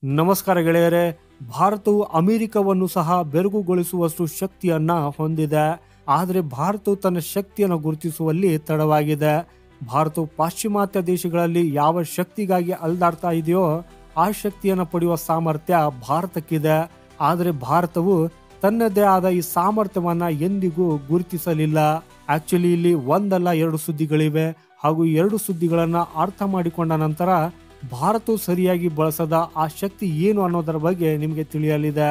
ನಮಸ್ಕಾರ ಗೆಳೆಯರೇ. ಭಾರತವು ಅಮೆರಿಕವನ್ನು ಸಹ ಬೆರಗುಗೊಳಿಸುವಷ್ಟು ಶಕ್ತಿಯನ್ನ ಹೊಂದಿದೆ. ಆದರೆ ಭಾರತವು ತನ್ನ ಶಕ್ತಿಯನ್ನು ಗುರುತಿಸುವಲ್ಲಿ ತಡವಾಗಿದೆ. ಭಾರತವು ಪಾಶ್ಚಿಮಾತ್ಯ ದೇಶಗಳಲ್ಲಿ ಯಾವ ಶಕ್ತಿಗಾಗಿ ಅಲ್ದಾಡ್ತಾ ಇದೆಯೋ ಆ ಶಕ್ತಿಯನ್ನು ಪಡೆಯುವ ಸಾಮರ್ಥ್ಯ ಭಾರತಕ್ಕಿದೆ. ಆದರೆ ಭಾರತವು ತನ್ನದೇ ಆದ ಈ ಸಾಮರ್ಥ್ಯವನ್ನ ಎಂದಿಗೂ ಗುರುತಿಸಲಿಲ್ಲ. ಆಕ್ಚುಲಿ ಇಲ್ಲಿ ಒಂದಲ್ಲ ಎರಡು ಸುದ್ದಿಗಳಿವೆ ಹಾಗೂ ಎರಡು ಸುದ್ದಿಗಳನ್ನ ಅರ್ಥ ಮಾಡಿಕೊಂಡ ನಂತರ ಭಾರತವು ಸರಿಯಾಗಿ ಬಳಸದ ಆ ಶಕ್ತಿ ಏನು ಅನ್ನೋದರ ಬಗ್ಗೆ ನಿಮಗೆ ತಿಳಿಯಲಿದೆ.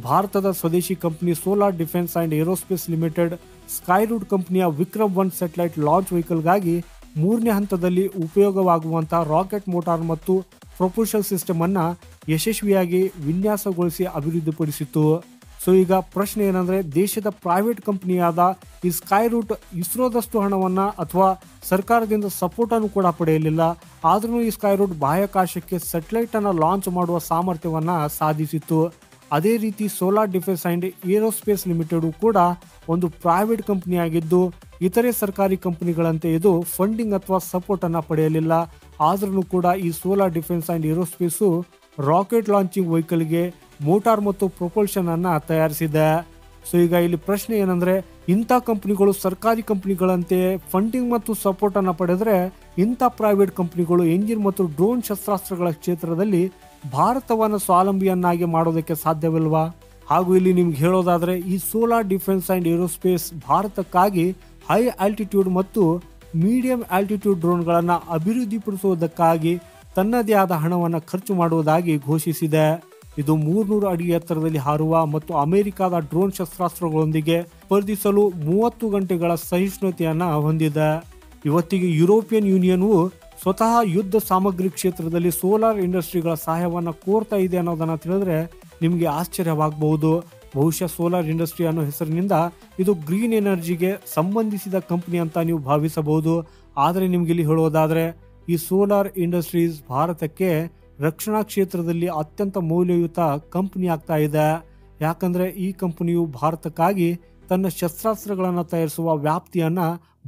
ಭಾರತದ ಸ್ವದೇಶಿ company solar Defence and aerospace limited Skyroot ಕಂಪನಿಯ ವಿಕ್ರಮ್-1 ಸ್ಯಾಟಲೈಟ್ ಲಾಂಚ್ ವೆಹಿಕಲ್ಗಾಗಿ 3ನೇ ಹಂತದಲ್ಲಿ ಉಪಯೋಗವಾಗುವಂತಹ ರಾಕೆಟ್ ಮೋಟಾರ್ ಮತ್ತು ಪ್ರೊಪಲ್ಷನ್ ಸಿಸ್ಟಮ್ ಅನ್ನ ಯಶಸ್ವಿಯಾಗಿ ವಿನ್ಯಾಸಗೊಳಿಸಿ ಅಭಿವೃದ್ಧಿಪಡಿಸಿತು. ಸೊ ಈಗ ಪ್ರಶ್ನೆ ಏನಂದ್ರೆ, ದೇಶದ ಪ್ರೈವೇಟ್ ಕಂಪನಿಯಾದ ಈ ಸ್ಕೈರೂಟ್ ಇಸ್ರೋದಷ್ಟು ಹಣವನ್ನ ಅಥವಾ ಸರ್ಕಾರದಿಂದ ಸಪೋರ್ಟ್ ಅನ್ನು ಕೂಡ ಪಡೆಯಲಿಲ್ಲ. ಆದ್ರೂ ಈ ಸ್ಕೈರೂಟ್ ಬಾಹ್ಯಾಕಾಶಕ್ಕೆ ಸ್ಯಾಟಲೈಟ್ ಅನ್ನ ಲಾಂಚ್ ಮಾಡುವ ಸಾಮರ್ಥ್ಯವನ್ನ ಸಾಧಿಸಿತು. ಅದೇ ರೀತಿ solar Defence and aerospace limited ಕೂಡ ಒಂದು ಪ್ರೈವೇಟ್ ಕಂಪನಿ ಆಗಿದ್ದು ಇತರೆ ಸರ್ಕಾರಿ ಕಂಪನಿಗಳಂತೆ ಇದು ಫಂಡಿಂಗ್ ಅಥವಾ ಸಪೋರ್ಟ್ ಅನ್ನ ಪಡೆಯಲಿಲ್ಲ. ಆದ್ರೂ ಕೂಡ ಈ Solar Defence and Aerospace rocket launching ವೆಹಿಕಲ್ಗೆ ಮೋಟಾರ್ ಮತ್ತು ಪ್ರೊಪಲ್ಷನ್ ಅನ್ನ ತಯಾರಿಸಿದೆ. ಸೊ ಈಗ ಇಲ್ಲಿ ಪ್ರಶ್ನೆ ಏನಂದ್ರೆ, ಇಂಥ ಕಂಪನಿಗಳು ಸರ್ಕಾರಿ ಕಂಪನಿಗಳಂತೆ ಫಂಡಿಂಗ್ ಮತ್ತು ಸಪೋರ್ಟ್ ಅನ್ನ ಪಡೆದ್ರೆ ಇಂಥ ಪ್ರೈವೇಟ್ ಕಂಪನಿಗಳು ಎಂಜಿನ್ ಮತ್ತು ಡ್ರೋನ್ ಶಸ್ತ್ರಾಸ್ತ್ರಗಳ ಕ್ಷೇತ್ರದಲ್ಲಿ ಭಾರತವನ್ನು ಸ್ವಾವಲಂಬಿಯನ್ನಾಗಿ ಮಾಡೋದಕ್ಕೆ ಸಾಧ್ಯವಿಲ್ವಾ? ಹಾಗೂ ಇಲ್ಲಿ ನಿಮ್ಗೆ ಹೇಳೋದಾದ್ರೆ, ಈ ಸೋಲಾರ್ ಡಿಫೆನ್ಸ್ ಅಂಡ್ ಏರೋಸ್ಪೇಸ್ ಭಾರತಕ್ಕಾಗಿ ಹೈ ಆಲ್ಟಿಟ್ಯೂಡ್ ಮತ್ತು ಮೀಡಿಯಂ ಆಲ್ಟಿಟ್ಯೂಡ್ ಡ್ರೋನ್ಗಳನ್ನ ಅಭಿವೃದ್ಧಿಪಡಿಸುವುದಕ್ಕಾಗಿ ತನ್ನದೇ ಆದ ಹಣವನ್ನು ಖರ್ಚು ಮಾಡುವುದಾಗಿ ಘೋಷಿಸಿದೆ. ಇದು 300 ಅಡಿ ಎತ್ತರದಲ್ಲಿ ಹಾರುವ ಮತ್ತು ಅಮೆರಿಕದ ಡ್ರೋನ್ ಶಸ್ತ್ರಾಸ್ತ್ರಗಳೊಂದಿಗೆ ಸ್ಪರ್ಧಿಸಲು 30 ಗಂಟೆಗಳ ಸಹಿಷ್ಣುತೆಯನ್ನ ಹೊಂದಿದೆ. ಇವತ್ತಿಗೆ ಯುರೋಪಿಯನ್ ಯೂನಿಯನ್ವು ಸ್ವತಃ ಯುದ್ಧ ಸಾಮಗ್ರಿ ಕ್ಷೇತ್ರದಲ್ಲಿ ಸೋಲಾರ್ ಇಂಡಸ್ಟ್ರಿಗಳ ಸಹಾಯವನ್ನ ಕೋರ್ತಾ ಇದೆ ಅನ್ನೋದನ್ನ ತಿಳಿದ್ರೆ ನಿಮಗೆ ಆಶ್ಚರ್ಯವಾಗಬಹುದು. ಬಹುಶಃ ಸೋಲಾರ್ ಇಂಡಸ್ಟ್ರಿ ಅನ್ನೋ ಹೆಸರಿನಿಂದ ಇದು ಗ್ರೀನ್ ಎನರ್ಜಿಗೆ ಸಂಬಂಧಿಸಿದ ಕಂಪನಿ ಅಂತ ನೀವು ಭಾವಿಸಬಹುದು. ಆದರೆ ನಿಮ್ಗೆ ಇಲ್ಲಿ ಹೇಳೋದಾದ್ರೆ, ಈ ಸೋಲಾರ್ ಇಂಡಸ್ಟ್ರೀಸ್ ಭಾರತಕ್ಕೆ ರಕ್ಷಣಾ ಕ್ಷೇತ್ರದಲ್ಲಿ ಅತ್ಯಂತ ಮೌಲ್ಯಯುತ ಕಂಪನಿ ಆಗ್ತಾ ಇದೆ. ಯಾಕಂದ್ರೆ ಈ ಕಂಪನಿಯು ಭಾರತಕ್ಕಾಗಿ ತನ್ನ ಶಸ್ತ್ರಾಸ್ತ್ರಗಳನ್ನು ತಯಾರಿಸುವ ವ್ಯಾಪ್ತಿಯನ್ನ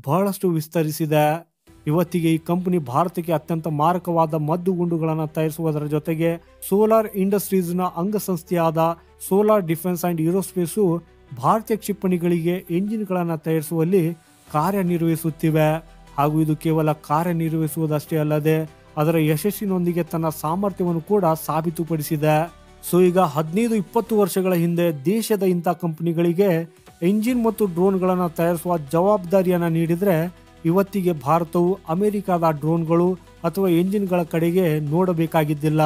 ಬಹಳಷ್ಟು ವಿಸ್ತರಿಸಿದೆ. ಇವತ್ತಿಗೆ ಈ ಕಂಪನಿ ಭಾರತಕ್ಕೆ ಅತ್ಯಂತ ಮಾರಕವಾದ ಮದ್ದುಗುಂಡುಗಳನ್ನು ತಯಾರಿಸುವುದರ ಜೊತೆಗೆ ಸೋಲಾರ್ ಇಂಡಸ್ಟ್ರೀಸ್ನ ಅಂಗಸಂಸ್ಥೆಯಾದ ಸೋಲಾರ್ ಡಿಫೆನ್ಸ್ ಅಂಡ್ ಏರೋಸ್ಪೇಸು ಭಾರತೀಯ ಕ್ಷಿಪಣಿಗಳಿಗೆ ಎಂಜಿನ್ಗಳನ್ನು ತಯಾರಿಸುವಲ್ಲಿ ಕಾರ್ಯನಿರ್ವಹಿಸುತ್ತಿವೆ. ಹಾಗೂ ಇದು ಕೇವಲ ಕಾರ್ಯನಿರ್ವಹಿಸುವುದಷ್ಟೇ ಅಲ್ಲದೆ ಅದರ ಯಶಸ್ಸಿನೊಂದಿಗೆ ತನ್ನ ಸಾಮರ್ಥ್ಯವನ್ನು ಕೂಡ ಸಾಬೀತುಪಡಿಸಿದೆ. ಸೊ ಈಗ 15-20 ವರ್ಷಗಳ ಹಿಂದೆ ದೇಶದ ಇಂಥ ಕಂಪನಿಗಳಿಗೆ ಎಂಜಿನ್ ಮತ್ತು ಡ್ರೋನ್ಗಳನ್ನು ತಯಾರಿಸುವ ಜವಾಬ್ದಾರಿಯನ್ನು ನೀಡಿದರೆ ಇವತ್ತಿಗೆ ಭಾರತವು ಅಮೆರಿಕದ ಡ್ರೋನ್ಗಳು ಅಥವಾ ಎಂಜಿನ್ಗಳ ಕಡೆಗೆ ನೋಡಬೇಕಾಗಿದ್ದಿಲ್ಲ.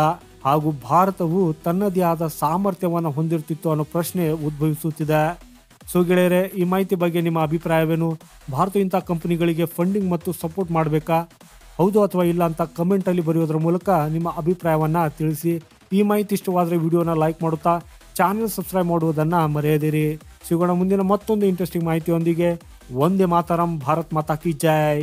ಹಾಗೂ ಭಾರತವು ತನ್ನದೇ ಆದ ಸಾಮರ್ಥ್ಯವನ್ನು ಹೊಂದಿರುತ್ತಿತ್ತು ಅನ್ನೋ ಪ್ರಶ್ನೆ ಉದ್ಭವಿಸುತ್ತಿದೆ. ಸೊ ಗೆಳೆಯರೆ, ಈ ಮಾಹಿತಿ ಬಗ್ಗೆ ನಿಮ್ಮ ಅಭಿಪ್ರಾಯವೇನು? ಭಾರತ ಇಂಥ ಕಂಪನಿಗಳಿಗೆ ಫಂಡಿಂಗ್ ಮತ್ತು ಸಪೋರ್ಟ್ ಮಾಡಬೇಕಾ, ಹೌದು ಅಥವಾ ಇಲ್ಲ ಅಂತ ಕಮೆಂಟ್ ಅಲ್ಲಿ ಬರೆಯೋದ್ರ ಮೂಲಕ ನಿಮ್ಮ ಅಭಿಪ್ರಾಯವನ್ನ ತಿಳಿಸಿ. ಈ ಮಾಹಿತಿ ಇಷ್ಟವಾದರೆ ವಿಡಿಯೋನ ಲೈಕ್ ಮಾಡುತ್ತಾ ಚಾನೆಲ್ ಸಬ್ಸ್ಕ್ರೈಬ್ ಮಾಡುವುದನ್ನ ಮರೆಯದಿರಿ. ಸಿಗೋಣ ಮುಂದಿನ ಮತ್ತೊಂದು ಇಂಟ್ರೆಸ್ಟಿಂಗ್ ಮಾಹಿತಿಯೊಂದಿಗೆ. ವಂದೇ ಮಾತರಂ. ಭಾರತ್ ಮಾತಾ ಕಿ ಜೈ.